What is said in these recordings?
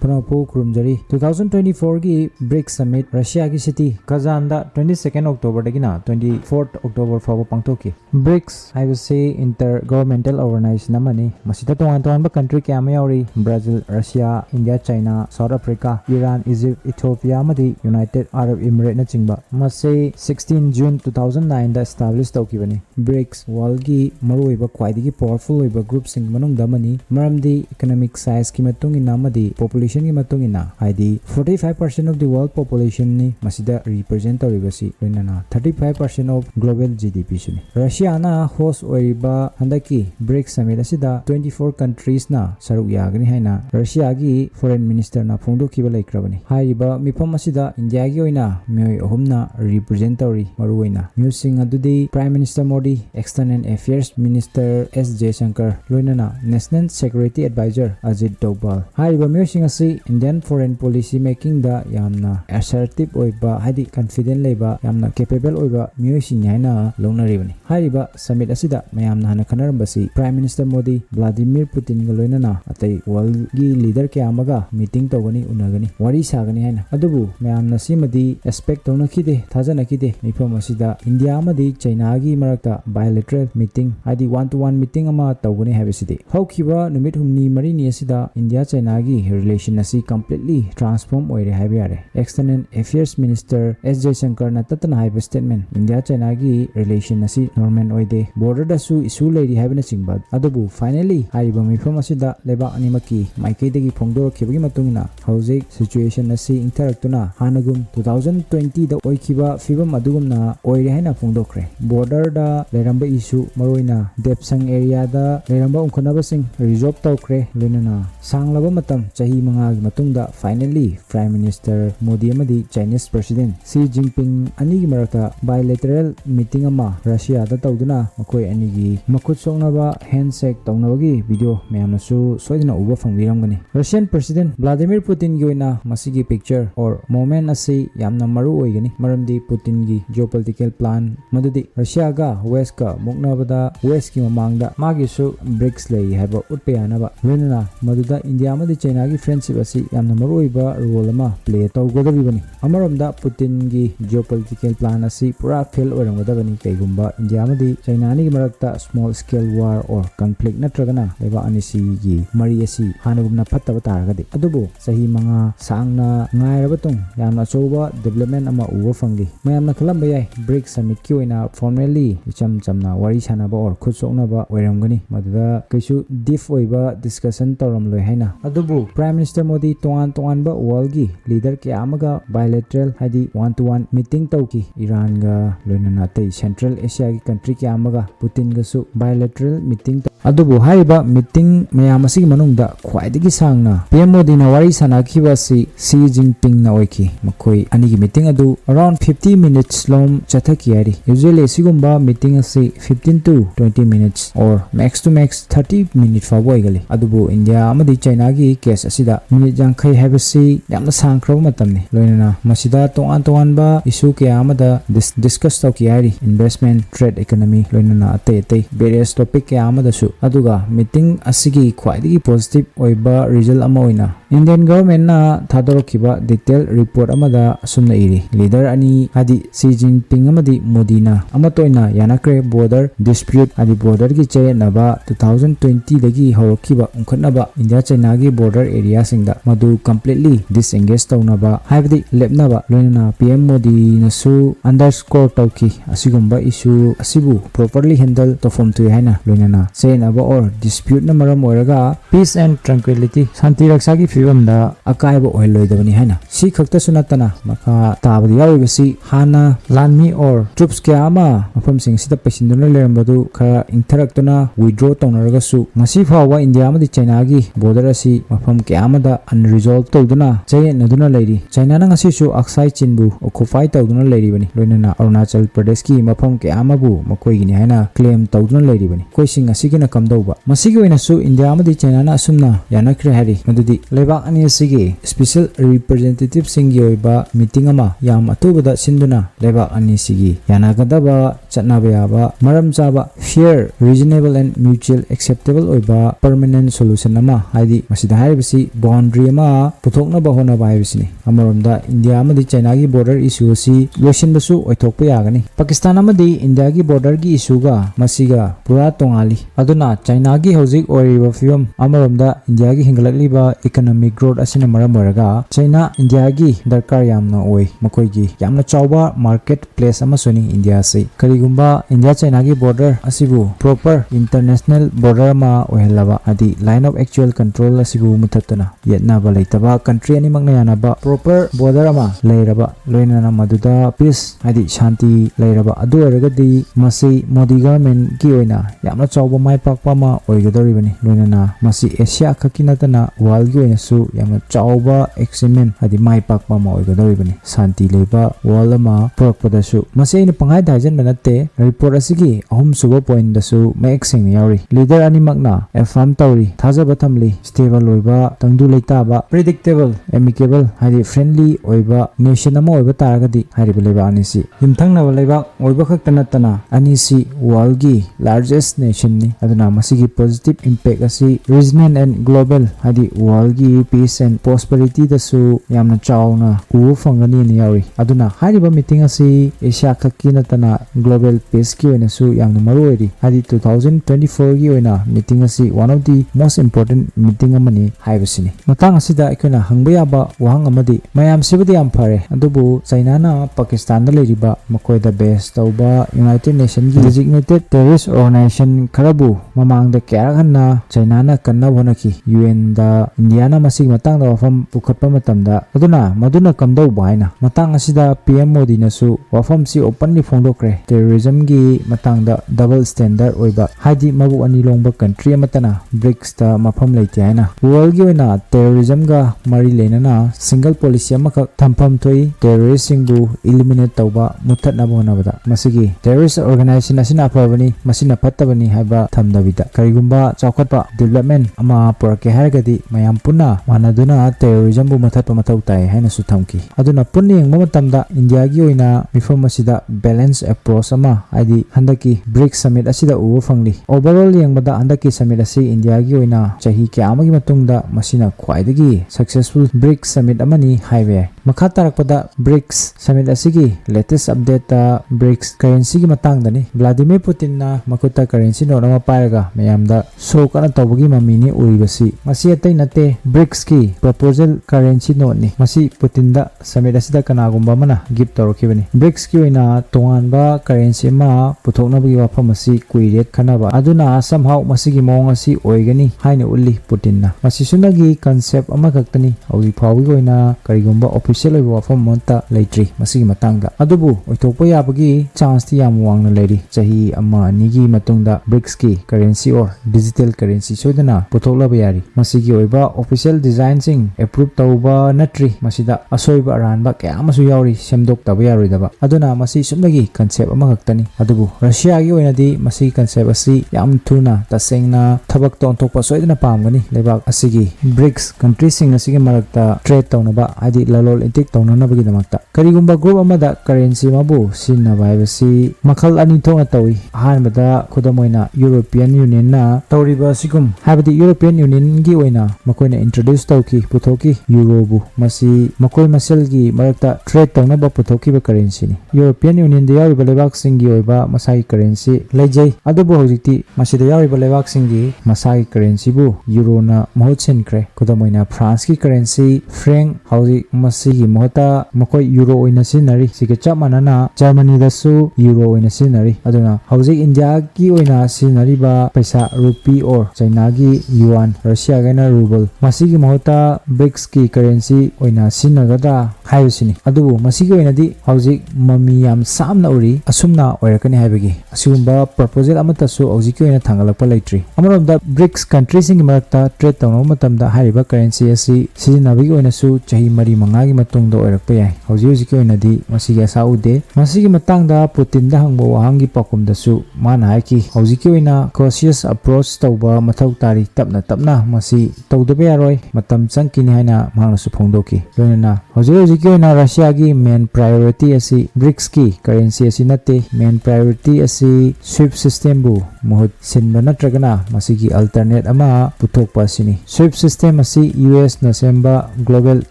Panapu Kurumjari 2024 gi Brics Summit Russia gi city Kazan da 22nd October dagina 24th October fawa pangtoki. Brics I will say intergovernmental organization amani masida tongan country kya ma yauri Brazil, Russia, India, China, South Africa, Iran, Egypt, Ethiopia amadi United Arab Emirates na chingba. Masay 16 June 2009 da established tawkibani. Brics world gi maruiba kwaidigi powerful oiba group sing manung damani maramdi economic size ki matung ina amadi population ki matung ina ID 45% of the world population ni masida represent tawribasi loinana 35% of global GDP suni. Russia na host oiba handaki Brics summit asida 24 countries na saruk yagani haina Russia gi foreign minister na phongdo kiba laikrabani. Haiba mifam asida India gi oina mioi ohumna represent tawri maruoina musing adudi Prime Minister Modi, External Affairs Minister S. Jaishankar, loinana National Security Advisor Ajit Doval. Haiba musing asi Indian foreign policy making da yamna assertive oiba hadi confident leiba yamna capable oiba musing haina lonaribani. Haiba summit asida mayamna hana khanarambasi Prime Minister Modi, Vladimir Putin ga loinana atai world gi leader kya amaga meeting tawani unagani wari sagani haina adubu mayamna simadi expect tawna khide thajana khide mifam asida India amadi China gi marakta bilateral meeting hadi one to one meeting ama tawani habisidi haukiba numit humni mari ni asida India China gi relation asi completely transform oire habiare. External Affairs Minister S. Jaishankar na tatana haiba statement India China gi relation asi normal oide border da su issue leiri haibana chingba adubu finally haiba mifam asida leba animaki maikei dagi phongdor khibagi matungina hauzik situation asi interaktuna hanagum 2020 da oikiba fibam adugumna oire haina phongdokre. Border da leramba issue maroina Depsang area da leramba unkhonabasing resolve tawkre loinana sanglaba matam chahi manga gi matungda finally Prime Minister Modi amadi Chinese President Xi Jinping ani gi marakta bilateral meeting ama Russia da tawduna makoi ani gi makut songnaba handshake tawnabagi video mayamnasu soidina uba phangbiramgani. Russian President Vladimir Putin gi oina masigi picture or moment asi yamna maru oigani maramdi Putin gi geopolitical plan madudi Russia ga West ka muknabada West ki mamangda magi su Brics lei haiba utpeyanaba loinana maduda India amadi China gi friendship asi yamna maruiba role ama play tawgodabani. Amaramda Putin gi geopolitical plan asi pura fail oiramgodabani kaigumba India amadi China ni gi marakta small scale war or conflict natragana leba anisi gi mari asi hanagumna phattaba taragadi adubu sahi manga sangna ngairabatung yamna choba development ama uwa fangi mayamna khalamba yai Brics summit ki oina formally icham chamna wari sanaba or khusoknaba oiramgani maduda kaisu deep oiba discussion tawramloi haina adubu Prime Minister Modi tongan ba world gi leader kya amaga bilateral hadi one to one meeting tawki Iran ga loinana tai Central Asia gi country kya amaga Putin ga su bilateral meeting adubu haiba meeting mayamasi manungda khwaidagi sangna PM Modi na wari sanakhiba si Xi Jinping na oiki makoi ani gi meeting adu around 50 minutes long chathaki ari usually sigumba meeting asi 15 to 20 minutes or max to max 30 minutes fa boigali adubu India amadi China gi case asida minute jangkhai habasi yamna sangkhro matamni loinana masida tongan ba issue ke amada discuss tawki ari investment trade economy loinana ate various topic ke amada su aduga meeting asigi khwaidigi positive oiba result ama oina Indian government na thadorokiba detailed report amada sumna iri leader ani hadi Xi Jinping amadi Modi na amatoina yanakre border dispute adi border gi chayanaba 2020 dagi horokiba unkhatnaba India China gi border area singda madu completely disengage tawnaba haibdi lepnaba loinana PM Modi na su underscore tawki asigumba issue asibu properly handle tofom tu haina loinana chayanaba or dispute na maram oiraga peace and tranquility santi raksa gi fibamda akaiba oiloidabani haina si khakta sunatana maka tabadi yawibasi hana lanmi or troops kya ama mafam sing sida pasinduna lerambadu khara interaktuna withdraw tawnaraga su ngasi fawa India amadi China gi border asi mafam kya amada unresolved tawduna chayanaduna leiri China na ngasi su aksai chinbu occupy tawduna leiri bani loinana Arunachal Pradesh ki mafam kya amabu makoi gi haina claim tawduna leiri bani koi sing asigi na kamdauba masigi oina su India amadi China na asumna yanakre hari madudi lebak ani asigi special representative singi oiba meeting ama yam atubada sinduna lebak ani sigi yanagadaba chatnaba yaba maram chaba fair reasonable and mutual acceptable oiba permanent solution ama haidi masida haribasi boundary ama puthokna bahona baibisini amaramda India amadi China gi border issue si loisinbasu oithokpa yagani Pakistan amadi India gi border gi issue ga masiga pura tongali aduna China gi hojik oriba fiam amaramda India gi hingalakliba economic growth asina maram oraga China India gi darkar yamna oi makoi gi yamna chawba market place ama soni India se karigumba India China gi border asibu proper international border ma ohelaba adi line of actual control asibu muthatana yetna ba leitaba country ani makna yana ba proper border ma leiraba loinana maduda peace adi shanti leiraba adu oragadi masi Modi government ki oina yamna chawba mai pakpa ma oigadoribani loinana masi Asia khakinatana world gi oina su yamna chawba achievement adi mai pakpa ma oigadoribani shanti leiba world ma prakpada su masi ina pangai dajan banate report asigi ahum suba point da su make sing yauri leader ani makna affirm tawri thajaba thamli stable oiba tangdu leitaba predictable amicable hadi friendly oiba nation ama oiba taragadi hariba leba anisi yumthangna leba oiba khaktana tana anisi world gi largest nation ni aduna masigi positive impact asi regional and global hadi world gi peace and prosperity da su yamna chawna u fangani ni yauri aduna hariba meeting asi Asia khakina tana global peace ki oina su yamna maruori hadi 2024 gi oina meeting asi one of the most important meeting amani haibasini matang asida ikuna hangba yaba wahang amadi mayam sibudi yam phare adubu China na Pakistan da leriba makoi da base tauba United Nations gi designated terrorist organization kharabu mamang da kya hanna China na kanna bonaki UN da India na masig matang da wafam pukhatpa matamda aduna maduna kamdau baina matang asida PM Modi na su wafam si openly phongdokre terrorism gi matang da double standard oiba haji mabu ani longba country amatana Brics ta mafam leite haina world gi oina terrorism ga mari lenana single policy amaka thampam thoi terrorist singbu eliminate tauba muthatna bona bada masigi terrorist organization asina apabani masina pattabani haiba thamdabida karigumba chawkhatpa development ama porake haragadi mayam punna manaduna terrorism bu muthatpa mathau tai haina su thamki aduna punni yengma matamda India gi oina mifam asida balance approach ama id handaki Brics summit asida uwa fangli overall yengmada handaki summit asi India gi oina chahi kyamagi matungda masina khwaidagi successful Brics summit amani haiwe makha tarakpada Brics summit asigi latest update ta Brics currency gi matangdani Vladimir Putin na makuta currency no nama pairaga mayamda so kana tawagi mamini uribasi masi atai nate Brics ki proposal currency no ni masi Putin da summit asida kanagumba mana gift tawrokibani Brics ki oina tonganba currency ma puthokna bagi wafam asi kuiret khanaba aduna somehow masigi mong asi oigani haina ulli Putin na masi sunagi concept ama kaktani hauji phawi oina karigumba official oiba wafam monta leitri masigi matangda adubu oithokpa yabagi chance ti yam wangna leiri chahi ama nigi matungda Brics ki currency or digital currency soidana puthokla yari masigi oiba official design sing approve tauba natri masida asoiba aranba kya amasu yauri semdok taba yaroidaba aduna masi sumnagi concept ama kaktani adubu Russia gi oinadi masi concept asi yam thuna tasengna thabak tongthokpa soidana pamgani lebak asigi Brics country sing asigi marakta trade tawnaba adi lalol intik tawnana bagi damakta karigumba group amada currency mabu sinna baibasi makhal ani thonga tawi ahanbada khodamoina European Union na tawriba sigum habadi European Union gi oina makoina introduce tawki puthoki euro bu masi makoi masal gi marakta trade tawnaba puthoki ba currency ni European Union da yariba lebak singi oiba masai currency lejai adubu hojiti masida yariba lebak singi masai currency bu euro na mahut senkre khodamoina France ki currency franc hauji masigi mohota makoi euro oina sinari sike chamanana Germany da su euro oina sinari aduna hauji India ki oina sinari ba paisa rupee or China gi yuan Russia ga na ruble masigi mohota Brics ki currency oina sinagada haibisini adubu masigi oina di hauji mami yam samna uri asumna oirakani haibagi asumba proposal amata su hauji ki oina thangalakpa leitri amaramda Brics countries sing marakta trade tawna matamda haiba currency asi sizinabagi oina su chahi mari mangagi ꯃꯇꯨꯡꯗ ꯑꯣꯏꯔꯛꯄ ꯌꯥꯏ ꯍꯧꯖꯤꯛ ꯍꯧꯖꯤꯛꯀꯤ ꯑꯣꯏꯅꯗꯤ ꯃꯁꯤꯒꯤ ꯑꯁꯥ ꯎꯗꯦ ꯃꯁꯤꯒꯤ ꯃꯇꯥꯡꯗ ꯄꯨꯇꯤꯟꯗ ꯍꯪꯕ ꯋꯥꯍꯪꯒꯤ ꯄꯥꯎꯈꯨꯝꯗꯁꯨ ꯃꯥꯅ ꯍꯥꯏꯈꯤ ꯍꯧꯖꯤꯛꯀꯤ ꯑꯣꯏꯅ cautious approach ꯇꯧꯕ ꯃꯊꯧ ꯇꯥꯔꯤ ꯇꯞꯅ ꯇꯞꯅ ꯃꯁꯤ ꯇꯧꯗꯕ ꯌꯥꯔꯣꯏ ꯃꯇꯝ ꯆꯪꯈꯤꯅꯤ ꯍꯥꯏꯅ ꯃꯍꯥꯛꯅꯁꯨ ꯐꯣꯡꯗꯣꯛꯈꯤ ꯂꯣꯏꯅꯅ ꯍꯧꯖꯤꯛ ꯍꯧꯖꯤꯛꯀꯤ ꯑꯣꯏꯅ ꯔꯁꯤꯌꯥꯒꯤ ꯃꯦꯟ ꯄ꯭ꯔꯥꯏꯌꯣꯔꯤꯇꯤ ꯑꯁꯤ BRICSꯀꯤ ꯀꯔꯦꯟꯁꯤ ꯑꯁꯤ ꯅꯠꯇꯦ ꯃꯦꯟ ꯄ꯭ꯔꯥꯏꯌꯣꯔꯤꯇꯤ ꯑꯁꯤ SWIFT ꯁꯤꯁꯇꯦꯝꯕꯨ ꯃꯍꯨꯠ ꯁꯤꯟꯕ ꯅꯠꯇ꯭ꯔꯒꯅ ꯃꯁꯤꯒꯤ ꯑꯜꯇꯔꯅꯦꯠ ꯑꯃ ꯄꯨꯊꯣꯛꯄ ꯑꯁꯤꯅꯤ SWIFT ꯁꯤꯁꯇꯦꯝ ꯑꯁꯤ USꯅ ꯁꯦꯝꯕ ꯒ꯭ꯂꯣꯕꯦꯜ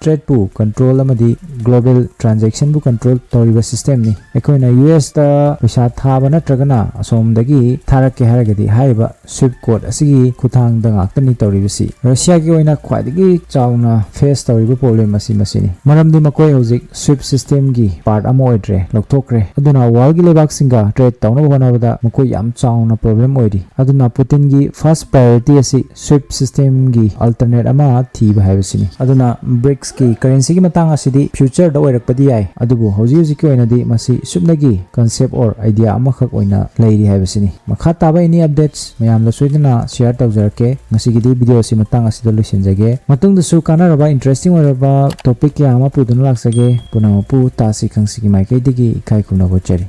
ꯇ꯭ꯔꯦꯗꯄꯨ ꯀꯟꯇ꯭ꯔꯣꯜ ꯑꯃꯗꯤ ꯒ꯭ꯂꯣꯕꯦꯜ ꯇ꯭ꯔꯥꯟꯖꯦꯛꯁꯟꯕꯨ ꯀꯟꯇ꯭ꯔꯣल ꯇꯧꯔꯤꯕ ꯁꯤꯁꯇꯦꯝꯅꯤ ꯑꯩꯈꯣꯏꯅ USꯇ ꯄꯩꯁꯥ ꯊꯥꯕ ꯅꯠꯇ꯭ꯔꯒꯅ ꯑꯁꯣꯝꯗꯒꯤ ꯊꯥꯔꯛꯀꯦ ꯍꯥꯏꯔꯒꯗꯤ ꯍꯥꯏꯔꯤꯕ SWIFT ꯀꯣꯗ ꯑꯁꯤꯒꯤ ꯈꯨꯠꯊꯥꯡꯗ ꯉꯥꯛꯇꯅꯤ ꯇꯧꯔꯤꯕꯁꯤ ꯔꯁꯤꯌꯥꯒꯤ ꯑꯣꯏꯅ ꯈ꯭ꯋꯥꯏꯗꯒꯤ ꯆꯥꯎꯅ ꯐꯦꯁ ꯇꯧꯔꯤꯕ ꯄ꯭ꯔꯣꯕ꯭ꯂꯦꯝ ꯑꯁꯤ ꯃꯁꯤꯅꯤ ꯃꯔꯝꯗꯤ ꯃꯈꯣꯏ ꯍꯧꯖꯤꯛ SWIFT ꯁꯤꯁꯇꯦꯝꯒꯤ ꯄꯥꯔꯠ ꯑꯃ ꯑꯣꯏꯗ꯭ꯔꯦ ꯂꯧꯊꯣꯛꯈ꯭ꯔꯦ ꯑꯗꯨꯅ ꯋꯥꯔꯜꯒꯤ ꯂꯩꯕꯥꯛꯁꯤꯡꯒ ꯇ꯭ꯔꯦꯗ ꯇꯧꯅꯕ ꯍꯣꯠꯅꯕꯗ ꯃꯈꯣꯏ ꯌꯥꯝ ꯆꯥꯎꯅ ꯄ꯭ꯔꯣꯕ꯭ꯂꯦꯝ ꯑꯣꯏꯔꯤ ꯑꯗꯨꯅ ꯄꯨꯇꯤꯟꯒꯤ ꯐꯥꯔꯁ ꯄ꯭ꯔꯥꯏꯌꯣꯔꯤꯇꯤ ꯑꯁꯤ SWIFT ꯁꯤꯁꯇꯦꯝꯒꯤ ꯑꯜꯇꯔꯅꯦꯠ ꯑꯃ ꯊꯤꯕ ꯍꯥꯏꯕꯁꯤꯅꯤ ꯑꯗꯨꯅ BRICSꯀꯤ ꯀꯔꯦꯟꯁꯤꯒꯤ ꯃꯇꯥꯡ ꯑꯁꯤꯗꯤ ꯐ꯭ꯌꯨꯆꯔꯗ ꯑꯣꯏꯔꯛꯄꯗꯤ ꯌꯥꯏ ꯑꯗꯨꯕꯨ ꯍꯧꯖꯤꯛ ꯍꯧꯖꯤꯛꯀꯤ ꯑꯣꯏꯅꯗꯤ ꯃꯁꯤ ꯁꯨꯞꯅꯒꯤ ꯀꯟꯁꯦꯞ ꯑꯣꯔ ꯑꯥꯏꯗꯤꯌꯥ ꯑꯃꯈꯛ ꯑꯣꯏꯅ ꯂꯩꯔꯤ ꯍꯥꯏꯕꯁꯤꯅꯤ ꯃꯈꯥ ꯇꯥꯕ ꯑꯦꯅꯤ ꯑꯞꯗꯦꯠꯁ ꯃꯌꯥꯝꯗ ꯁꯣꯏꯗꯅ ꯁꯤꯌꯔ ꯇꯧꯖꯔꯛꯀꯦ ꯉꯁꯤꯒꯤꯗꯤ ꯚꯤꯗꯤꯑꯣ ꯑꯁꯤ ꯃꯇꯥꯡ ꯑꯁꯤꯗ ꯂꯣꯏꯁꯤꯟꯖꯒꯦ ꯃꯇꯨꯡꯗꯁꯨ ꯀꯥꯟꯅꯔꯕ ꯏꯟꯇꯔꯦꯁꯇꯤꯡ ꯑꯣꯏꯔꯕ ꯇꯣꯄꯤꯛ ꯀꯌꯥ ꯑꯃ ꯄꯨꯗꯨꯅ ꯂꯥꯛꯆꯒꯦ ꯄꯨꯝꯅꯃꯛꯄꯨ ꯇꯥꯁꯤ ꯈꯪꯁꯤꯒꯤ ꯃꯥꯏꯀꯩꯗꯒꯤ ꯏꯀꯥꯏ ꯈꯨꯝꯅꯕ ꯎꯠꯆꯔꯤ